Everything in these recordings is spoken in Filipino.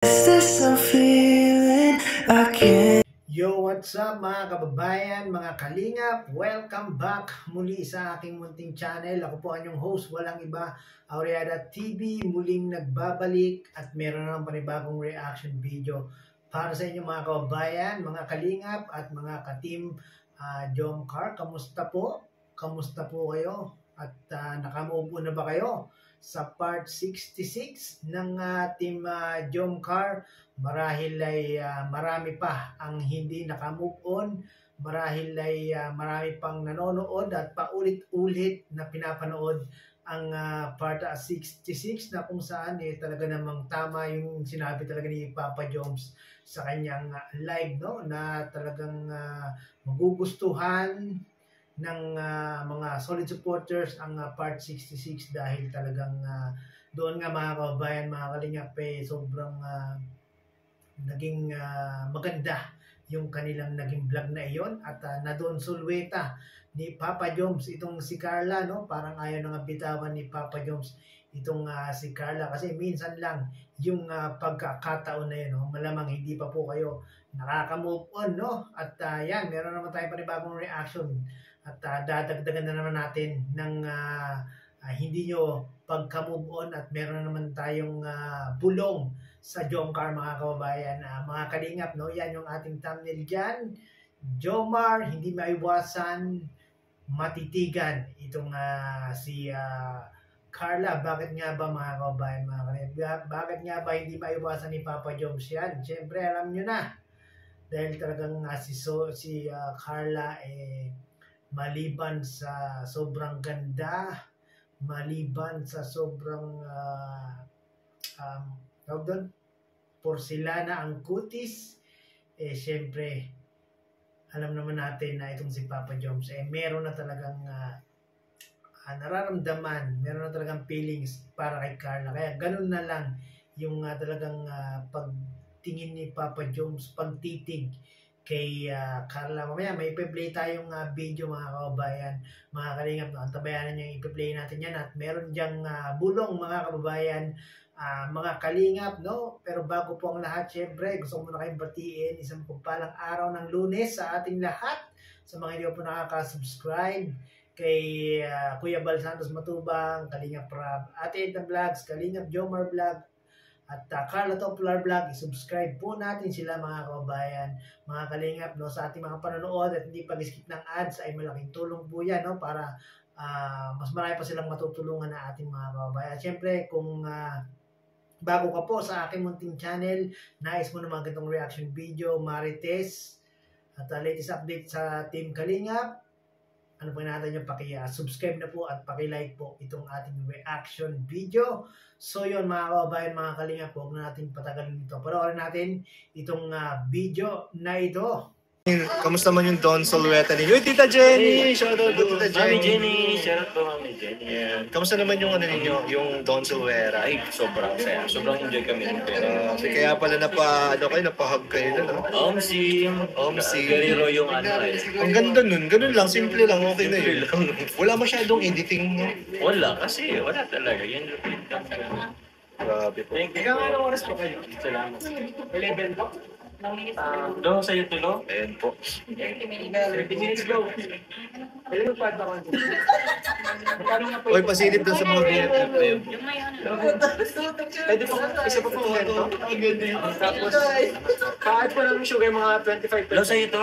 Is this a feeling I can't? Yo, what's up mga kababayan, mga kalingap? Welcome back muli sa aking munting channel. Ako po ang inyong host, walang iba, Aureada TV, muling nagbabalik at meron ng panibagong reaction video para sa inyo mga kababayan, mga kalingap at mga ka-team Jomcar. Kamusta po? Kamusta po kayo? At nakamove na ba kayo sa part 66 ng Team Jomcar? Marahil ay marami pa ang hindi nakamove on, marahil ay marami pang nanonood at paulit-ulit na pinapanood ang part 66 na kung saan talaga namang tama yung sinabi talaga ni Papa Joms sa kanyang live, no, na talagang magugustuhan ng mga solid supporters ang part 66 dahil talagang doon nga mga kababayan, mga kalingap, sobrang naging maganda yung kanilang naging vlog na iyon at na doon sulweta ni Papa Joms itong si Carla, no? Parang ayaw nang bitawan ni Papa Joms itong si Carla kasi minsan lang yung pagkakataon na yun, no? Malamang hindi pa po kayo nakaka-move on, no? At yan, meron naman tayong panibagong reaction at dadagdagan na naman natin ng hindi nyo pagka-move on at meron naman tayong bulong sa Jomcar mga kababayan, mga kalingap, no? Yan yung ating thumbnail dyan. Jomar, hindi maiwasan matitigan itong si Carla. Bakit nga ba mga kababayan, mga kalingap? Bakit nga ba hindi maiwasan ni Papa Joms yan? Siyempre, alam nyo na. Dahil talagang si Carla maliban sa sobrang ganda, maliban sa sobrang tawag doon, porcelana ang kutis, syempre alam naman natin na itong si Papa Joms meron na talagang nararamdaman, meron na talagang feelings para kay Carla. Kaya ganun na lang yung talagang pagtingin ni Papa Joms, pagtitig kay Carla. Mamaya may i-play tayong video mga kababayan, mga kalingap, no? Antabayanan nyo yung i-play natin yan at meron dyang bulong mga kababayan, mga kalingap, no? Pero bago po ang lahat, syempre gusto ko muna kayong batiin isang pagpalang araw ng Lunes sa ating lahat. Sa mga hindi po nakaka-subscribe kay Kuya Bal Santos Matubang, Kalingap Rab, Ate Edna Vlogs, Kalingap Jomar Vlog, at Carla Topular Vlog, i-subscribe po natin sila mga kababayan, mga kalingap, no, sa ating mga panonood at hindi pag-skip ng ads ay malaking tulong po yan, no, para mas marami pa silang matutulungan na ating mga kababayan. Siyempre, kung bago ka po sa aking munting channel, nais mo na mga ganitong reaction video, Marites, at latest update sa Team Kalingap, ano pa natin yung paki-subscribe na po at paki-like po itong ating reaction video. So yun mga kababayan, mga kalingap, huwag na natin patagalin ito. Panoorin natin itong video na ito. Kamusta man yung Don Solueta ninyo? Uy, Tita Jenny! Shout out to Tita Mami Jenny! Jenny! Shout out to Mami Jenny! Yeah. Kamusta naman yung ano ninyo, yung Don Solueta? Ay, sobrang saya. Sobrang enjoy kami. Kaya pala napahag kayo na, no? Omsi! Ganiro yung ano eh. Ang ganda nun, ganun lang, simple lang, okay na yun. Wala masyadong editing, no? Wala kasi, wala talaga. Yan yung Grabe po. Thank you. Anong oras po kayo? Salamat. 11 po? Doon sa tulo? Ayan po. 30 minutes go. Pwede mo pa ako. Uy, pasilip doon sa mga VIP po yun. Pwede po, isa pa po ganito. Tapos, kahit po namin sugar mga 25 pesos. Doon sa ito?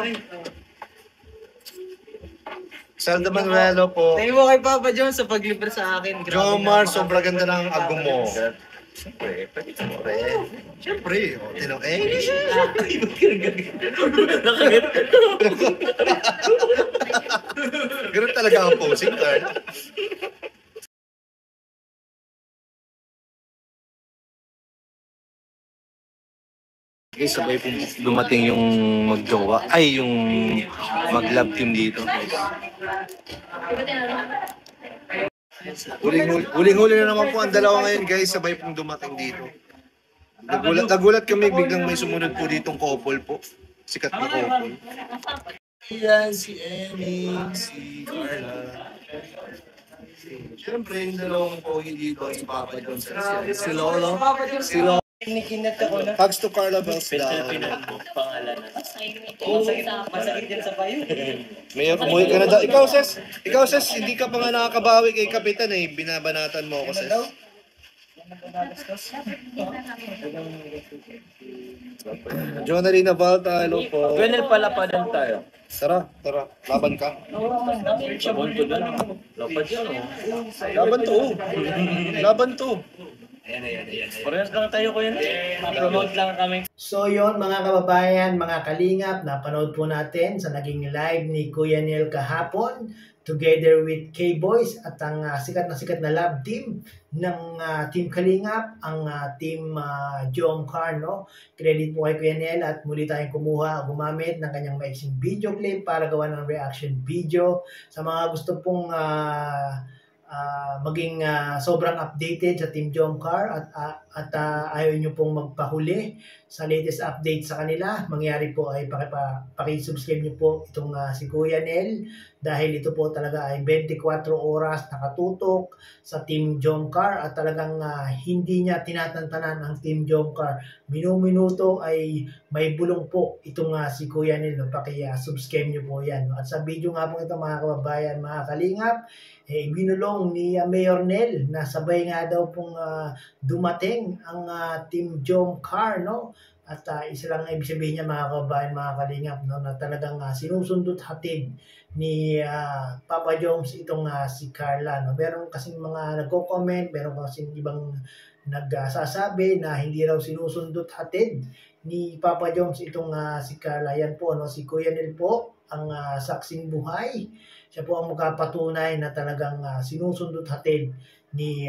Salda Manuelo po. Thank you kay Papa John sa paglibre sa akin. Jomar, sobrang ganda ng ago mo. Siyempre, Siyempre, tinong Ganun talaga ang posing card. Okay, sabay po dumating yung magjowa. Ay, yung mag-love team dito. Huling-huli na naman po ang dalawa ngayon, guys. Sabay pong dumating dito. Nagulat kami, biglang may sumunod po ditong couple po. Sikat na couple. Yan, si Emmy, si Carla. Siyempre, yung dalawang pogi dito, si Papa Jones, si Lolo. Kinikinat ako na. Hugs to Carla Bells daw. Pangalan na. Masakit yan sa payo. Mayor, umuwi ka na daw. Ikaw, Ses, hindi ka pa nga nakakabawi kay Kapitan eh. Binabanatan mo ako, Ses. Jonary Navalta, hello po. Gwenel pala pa din tayo. Tara. Laban ka. Sabon ko doon. Lapad yan, Laban to. Parehas lang tayo ko yun. Promote lang kami. So yon mga kababayan, mga kalingap, napanood po natin sa naging live ni Kuya Neil kahapon together with K-Boys at ang sikat na love team ng Team Kalingap, ang Team Jom Car, no? Credit po kay Kuya Neil at muli tayong gumamit ng kanyang maiksing video clip para gawa ng reaction video. Sa mga gusto pong maging sobrang updated sa Team Jom Car at ayaw nyo pong magpahuli sa latest update sa kanila, mangyari po ay pakisubscribe nyo po itong si Kuya Nel dahil ito po talaga ay 24 oras nakatutok sa Team Jom Car at talagang hindi niya tinatantanan ang Team Jom Car. Minuto ay may bulong po itong si Kuya Nel. No? Pakisubscribe nyo po yan. No? At sa video nga po ito mga kababayan, mga kalingap, binulong ni Mayor Nel na sabay nga daw pong dumating ang Team Jom Car, no? At isa lang ibig sabihin niya mga kababayan, mga kalingap, no? Na talagang sinusundot hatid ni Papa Joms itong si Carla, no? Meron kasing mga nagko-comment, meron kasing ibang nagsasabi na hindi raw sinusundot hatid ni Papa Joms itong si Carla. Yan po, no? Si Kuya Nel po ang saksing buhay. Siya po ang magpapatunay na talagang sinusundot hatid ni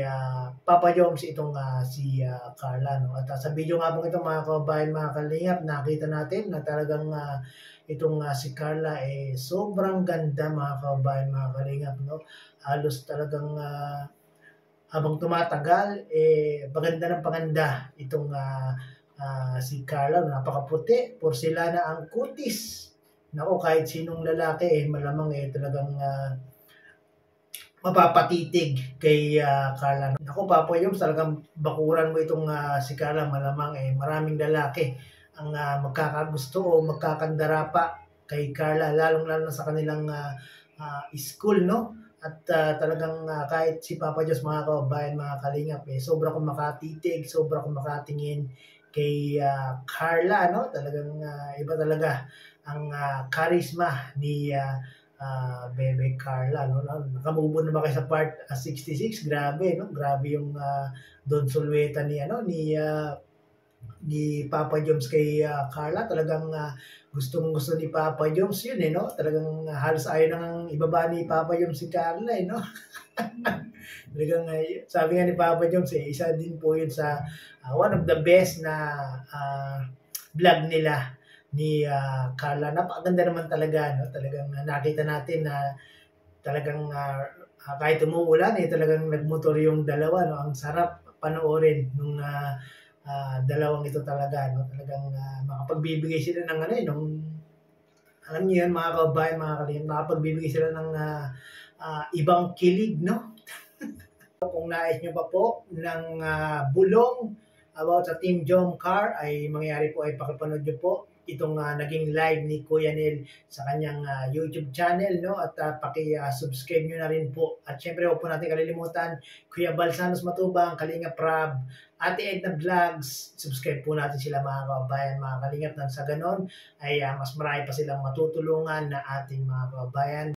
Papa Joms itong si Carla. No? At sa video nga po ito mga kababayan, mga kalingap, nakita natin na talagang itong si Carla sobrang ganda mga kababayan, mga kalingap. No? Halos talagang habang tumatagal, paganda ng paganda itong si Carla. Napakaputi, porselana ang kutis. Nako, kahit sinong lalaki malamang talagang mapapatitig kay Carla. Nako, Papa Joms, talagang bakuran mo itong si Carla. Malamang maraming lalaki ang magkakagusto o magkakandara pa kay Carla, lalong-lalo na sa kanilang school, no? At talagang kahit si Papa Joms, mga kababayan, mga kalingap, sobra kong makatitig, sobra kong makatingin kay Carla, no? Talagang iba talaga ang charisma ni Bebe Carla, no? Nakamubo naman kayo sa part 66, grabe, no? Grabe yung Don Solueta ni Papa Joms kay Carla. Talagang gustong-gusto ni Papa Joms yun, no? Talagang halos ayaw nang ibaba ni Papa Joms si Carla, no? Talagang sabi nga ni Papa Joms, isa din po yun sa one of the best na vlog nila ni Carla. Napakaganda naman talaga, no? Talagang nakita natin na talagang kahit umuulan, talagang nagmotor yung dalawa, no? Ang sarap panoorin nung dalawang ito talaga, no? Talagang makapagbibigay sila ng alam niyo yan mga kababayan, mga kalingap, makapagbibigay sila ng ibang kilig, no? Kung nais nyo pa po ng bulong about sa Team Jom Car, ay mangyari po ay pakipanood nyo po itong naging live ni Kuya Nel sa kanyang YouTube channel, no? At paki-subscribe nyo na rin po. At syempre, huwag po natin kalilimutan, Kuya Balsanos Matubang, Kalinga Prab, Ate Edna Vlogs, subscribe po natin sila mga kababayan, mga kalingap, nang sa ganon ay mas marami pa silang matutulungan na ating mga kababayan.